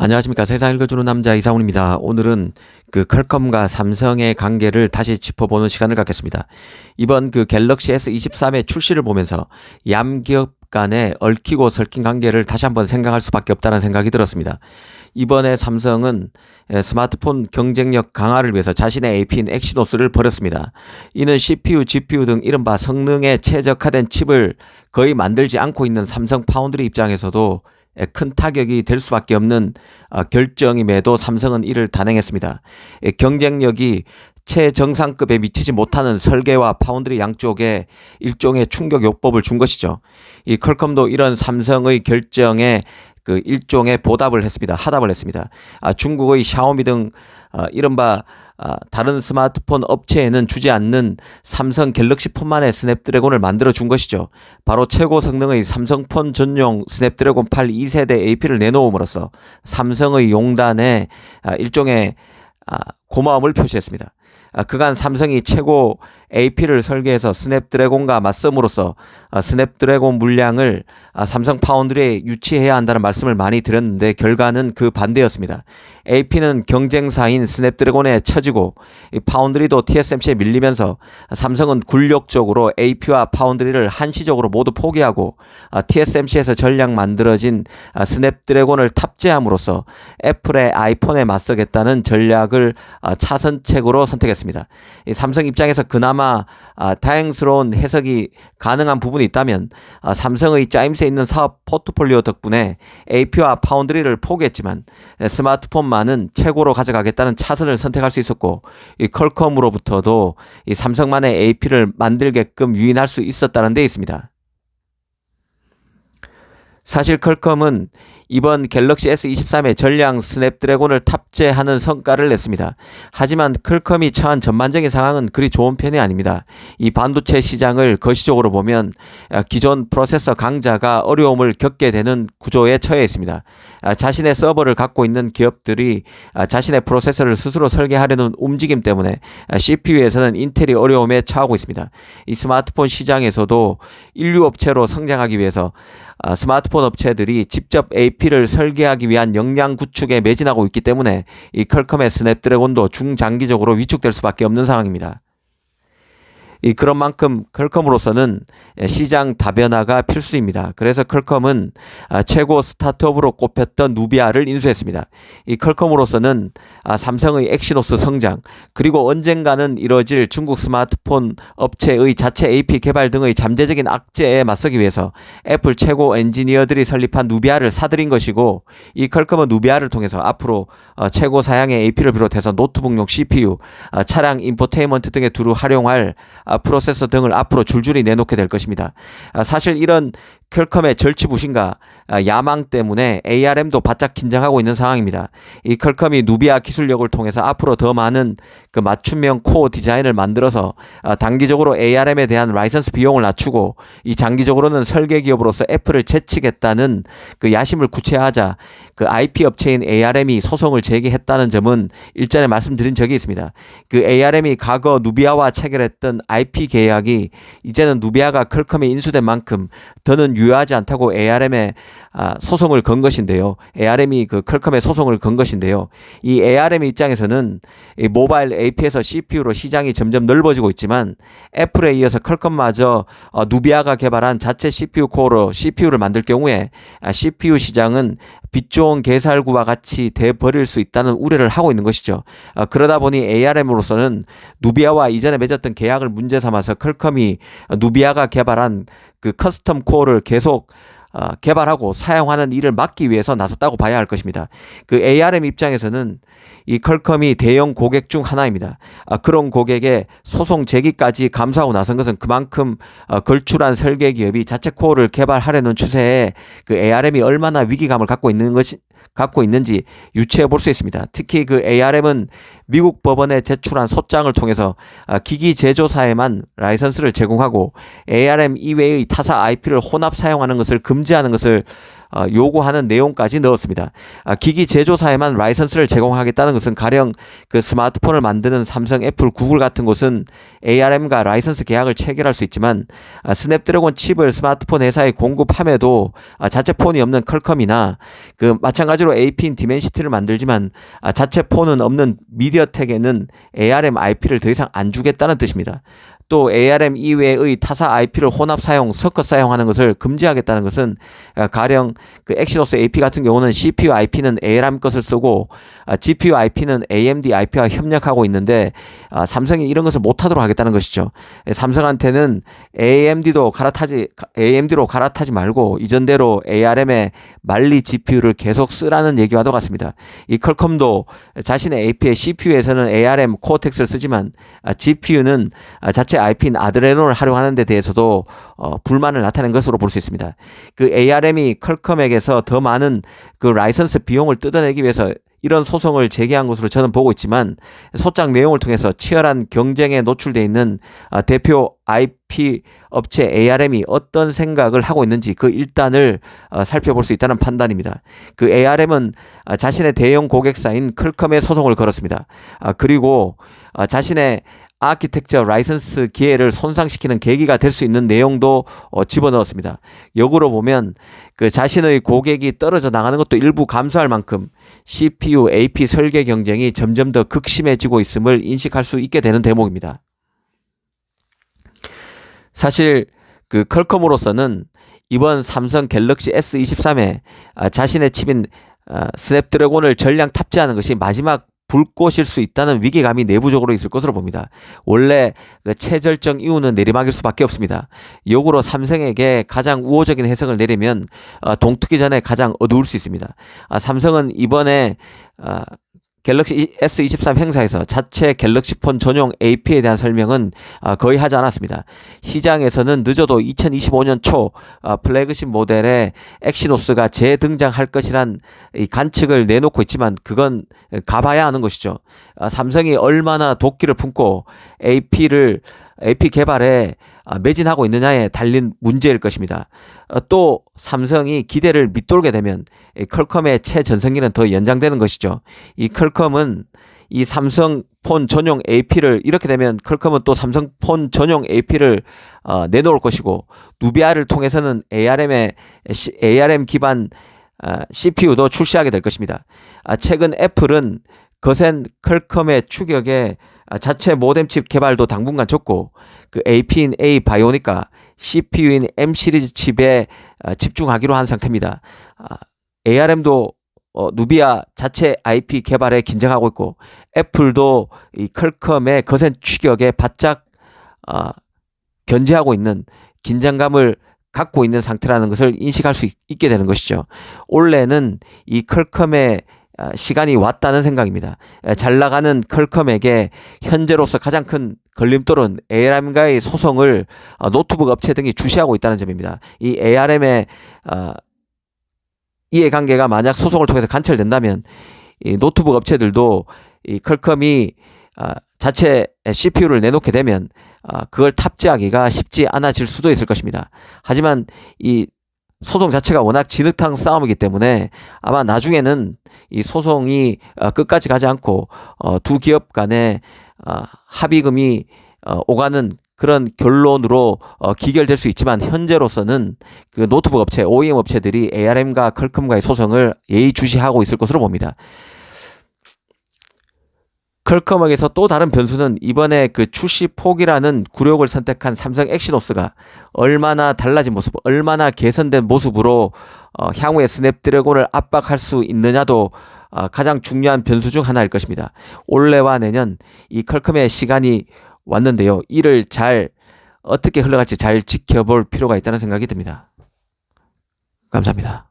안녕하십니까. 세상 읽어주는 남자 이상훈입니다. 오늘은 퀄컴과 삼성의 관계를 다시 짚어보는 시간을 갖겠습니다. 이번 갤럭시 S23의 출시를 보면서 양기업 간의 얽히고 설킨 관계를 다시 한번 생각할 수밖에 없다는 생각이 들었습니다. 이번에 삼성은 스마트폰 경쟁력 강화를 위해서 자신의 AP인 엑시노스를 버렸습니다. 이는 CPU, GPU 등 이른바 성능에 최적화된 칩을 거의 만들지 않고 있는 삼성 파운드리 입장에서도 큰 타격이 될 수밖에 없는 결정임에도 삼성은 이를 단행했습니다. 경쟁력이 최정상급에 미치지 못하는 설계와 파운드리 양쪽에 일종의 충격 요법을 준 것이죠. 이 퀄컴도 이런 삼성의 결정에 일종의 보답을 했습니다. 하답을 했습니다. 중국의 샤오미 등 이른바 다른 스마트폰 업체에는 주지 않는 삼성 갤럭시 폰만의 스냅드래곤을 만들어 준 것이죠. 바로 최고 성능의 삼성폰 전용 스냅드래곤 8 2세대 AP를 내놓음으로써 삼성의 용단에 일종의 고마움을 표시했습니다. 그간 삼성이 최고 AP를 설계해서 스냅드래곤과 맞섬으로써 스냅드래곤 물량을 삼성 파운드리에 유치해야 한다는 말씀을 많이 드렸는데 결과는 그 반대였습니다. AP는 경쟁사인 스냅드래곤에 처지고 파운드리도 TSMC에 밀리면서 삼성은 굴욕적으로 AP와 파운드리를 한시적으로 모두 포기하고 TSMC에서 전량 만들어진 스냅드래곤을 탑재함으로써 애플의 아이폰에 맞서겠다는 전략을 차선책으로 선택했습니다. 이 삼성 입장에서 그나마 다행스러운 해석이 가능한 부분이 있다면 삼성의 짜임새 있는 사업 포트폴리오 덕분에 AP와 파운드리를 포기했지만 스마트폰만은 최고로 가져가겠다는 차선을 선택할 수 있었고 이 퀄컴으로부터도 이 삼성만의 AP를 만들게끔 유인할 수 있었다는 데 있습니다. 사실 퀄컴은 이번 갤럭시 S23에 전량 스냅드래곤을 탑재하는 성과를 냈습니다. 하지만 퀄컴이 처한 전반적인 상황은 그리 좋은 편이 아닙니다. 이 반도체 시장을 거시적으로 보면 기존 프로세서 강자가 어려움을 겪게 되는 구조에 처해 있습니다. 자신의 서버를 갖고 있는 기업들이 자신의 프로세서를 스스로 설계하려는 움직임 때문에 CPU에서는 인텔이 어려움에 처하고 있습니다. 이 스마트폰 시장에서도 인류 업체로 성장하기 위해서 스마트폰 업체들이 직접 AP를 설계하기 위한 역량 구축에 매진하고 있기 때문에 이 퀄컴의 스냅드래곤도 중장기적으로 위축될 수밖에 없는 상황입니다. 그런 만큼 퀄컴으로서는 시장 다변화가 필수입니다. 그래서 퀄컴은 최고 스타트업으로 꼽혔던 누비아를 인수했습니다. 이 퀄컴으로서는 삼성의 엑시노스 성장 그리고 언젠가는 이뤄질 중국 스마트폰 업체의 자체 AP 개발 등의 잠재적인 악재에 맞서기 위해서 애플 최고 엔지니어들이 설립한 누비아를 사들인 것이고 이 퀄컴은 누비아를 통해서 앞으로 최고 사양의 AP를 비롯해서 노트북용 CPU, 차량 인포테인먼트 등에 두루 활용할 프로세서 등을 앞으로 줄줄이 내놓게 될 것입니다. 사실 이런 퀄컴의 절치부심과 야망 때문에 ARM도 바짝 긴장하고 있는 상황입니다. 이 퀄컴이 누비아 기술력을 통해서 앞으로 더 많은 맞춤형 코어 디자인을 만들어서 단기적으로 ARM에 대한 라이선스 비용을 낮추고 이 장기적으로는 설계 기업으로서 애플을 제치겠다는 야심을 구체화하자 IP 업체인 ARM이 소송을 제기했다는 점은 일전에 말씀드린 적이 있습니다. ARM이 과거 누비아와 체결했던 IP 계약이 이제는 누비아가 퀄컴에 인수된 만큼 더는 유효하지 않다고 ARM에 소송을 건 것인데요. ARM이 퀄컴에 소송을 건 것인데요. 이 ARM 입장에서는 이 모바일 AP에서 CPU로 시장이 점점 넓어지고 있지만 애플에 이어서 퀄컴마저 누비아가 개발한 자체 CPU 코어로 CPU를 만들 경우에 CPU 시장은 빛 좋은 개살구와 같이 돼버릴 수 있다는 우려를 하고 있는 것이죠. 그러다 보니 ARM으로서는 누비아와 이전에 맺었던 계약을 문제 삼아서 퀄컴이 누비아가 개발한 커스텀 코어를 계속 개발하고 사용하는 일을 막기 위해서 나섰다고 봐야 할 것입니다. ARM 입장에서는 이 퀄컴이 대형 고객 중 하나입니다. 그런 고객의 소송 제기까지 감수하고 나선 것은 그만큼 걸출한 설계 기업이 자체 코어를 개발하려는 추세에 ARM이 얼마나 위기감을 갖고 있는지 유추해 볼 수 있습니다. 특히 ARM은 미국 법원에 제출한 소장을 통해서 기기 제조사에만 라이선스를 제공하고 ARM 이외의 타사 IP를 혼합 사용하는 것을 금지하는 것을 요구하는 내용까지 넣었습니다. 기기 제조사에만 라이선스를 제공하겠다는 것은 가령 그 스마트폰을 만드는 삼성, 애플, 구글 같은 곳은 ARM과 라이선스 계약을 체결할 수 있지만 스냅드래곤 칩을 스마트폰 회사에 공급함에도 자체 폰이 없는 퀄컴이나 그 마찬가지로 AP인 디멘시티를 만들지만 자체 폰은 없는 미디어텍에는 ARM IP를 더 이상 안 주겠다는 뜻입니다. 또 ARM 이외의 타사 IP를 혼합 사용, 섞어 사용하는 것을 금지하겠다는 것은 가령 그 엑시노스 AP 같은 경우는 CPU IP는 ARM 것을 쓰고 GPU IP는 AMD IP와 협력하고 있는데 삼성이 이런 것을 못하도록 하겠다는 것이죠. 삼성한테는 AMD로 갈아타지 말고 이전대로 ARM의 만리 GPU를 계속 쓰라는 얘기와 같습니다. 이 퀄컴도 자신의 AP의 CPU에서는 ARM 코어텍스를 쓰지만 GPU는 자체 IP인 아드레노를 활용하는 데 대해서도 불만을 나타낸 것으로 볼 수 있습니다. 그 ARM이 퀄컴에게서 더 많은 그 라이선스 비용을 뜯어내기 위해서 이런 소송을 제기한 것으로 저는 보고 있지만 소장 내용을 통해서 치열한 경쟁에 노출되어 있는 대표 IP 업체 ARM이 어떤 생각을 하고 있는지 그 일단을 살펴볼 수 있다는 판단입니다. 그 ARM은 자신의 대형 고객사인 퀄컴에 소송을 걸었습니다. 그리고 자신의 아키텍처 라이선스 기회를 손상시키는 계기가 될 수 있는 내용도 집어넣었습니다. 역으로 보면 그 자신의 고객이 떨어져 나가는 것도 일부 감수할 만큼 CPU, AP 설계 경쟁이 점점 더 극심해지고 있음을 인식할 수 있게 되는 대목입니다. 사실 그 퀄컴으로서는 이번 삼성 갤럭시 S23에 자신의 칩인 스냅드래곤을 전량 탑재하는 것이 마지막 불꽃일 수 있다는 위기감이 내부적으로 있을 것으로 봅니다. 원래 그 최절정 이유는 내리막일 수밖에 없습니다. 역으로 삼성에게 가장 우호적인 해석을 내리면 동트기 전에 가장 어두울 수 있습니다. 삼성은 이번에 갤럭시 S23 행사에서 자체 갤럭시 폰 전용 AP에 대한 설명은 거의 하지 않았습니다. 시장에서는 늦어도 2025년 초 플래그십 모델의 엑시노스가 재등장할 것이란 이 관측을 내놓고 있지만 그건 가봐야 하는 것이죠. 삼성이 얼마나 도끼를 품고 AP 개발에 매진하고 있느냐에 달린 문제일 것입니다. 또 삼성이 기대를 밑돌게 되면 퀄컴의 최전성기는 더 연장되는 것이죠. 이 퀄컴은 이 삼성폰 전용 AP를 이렇게 되면 퀄컴은 또 삼성폰 전용 AP를 내놓을 것이고 누비아를 통해서는 ARM 기반 CPU도 출시하게 될 것입니다. 최근 애플은 거센 퀄컴의 추격에 자체 모뎀칩 개발도 당분간 접고 그 AP인 A 바이오닉과 CPU인 M 시리즈 칩에 집중하기로 한 상태입니다. ARM도 누비아 자체 IP 개발에 긴장하고 있고 애플도 이 퀄컴의 거센 추격에 바짝 견제하고 있는 긴장감을 갖고 있는 상태라는 것을 인식할 수 있게 되는 것이죠. 올해는 이 퀄컴의 시간이 왔다는 생각입니다. 잘 나가는 퀄컴에게 현재로서 가장 큰 걸림돌은 ARM과의 소송을 노트북 업체 등이 주시하고 있다는 점입니다. 이 ARM의 이해관계가 만약 소송을 통해서 관철된다면 이 노트북 업체들도 이 퀄컴이 자체 CPU를 내놓게 되면 그걸 탑재하기가 쉽지 않아질 수도 있을 것입니다. 하지만 이 소송 자체가 워낙 진흙탕 싸움이기 때문에 아마 나중에는 이 소송이 끝까지 가지 않고 두 기업 간의 합의금이 오가는 그런 결론으로 기결될 수 있지만 현재로서는 그 노트북 업체, OEM 업체들이 ARM과 퀄컴과의 소송을 예의주시하고 있을 것으로 봅니다. 퀄컴에게서 또 다른 변수는 이번에 그 출시 폭이라는 굴욕을 선택한 삼성 엑시노스가 얼마나 달라진 모습, 얼마나 개선된 모습으로 향후에 스냅드래곤을 압박할 수 있느냐도 가장 중요한 변수 중 하나일 것입니다. 올해와 내년 이 퀄컴의 시간이 왔는데요. 이를 어떻게 흘러갈지 잘 지켜볼 필요가 있다는 생각이 듭니다. 감사합니다.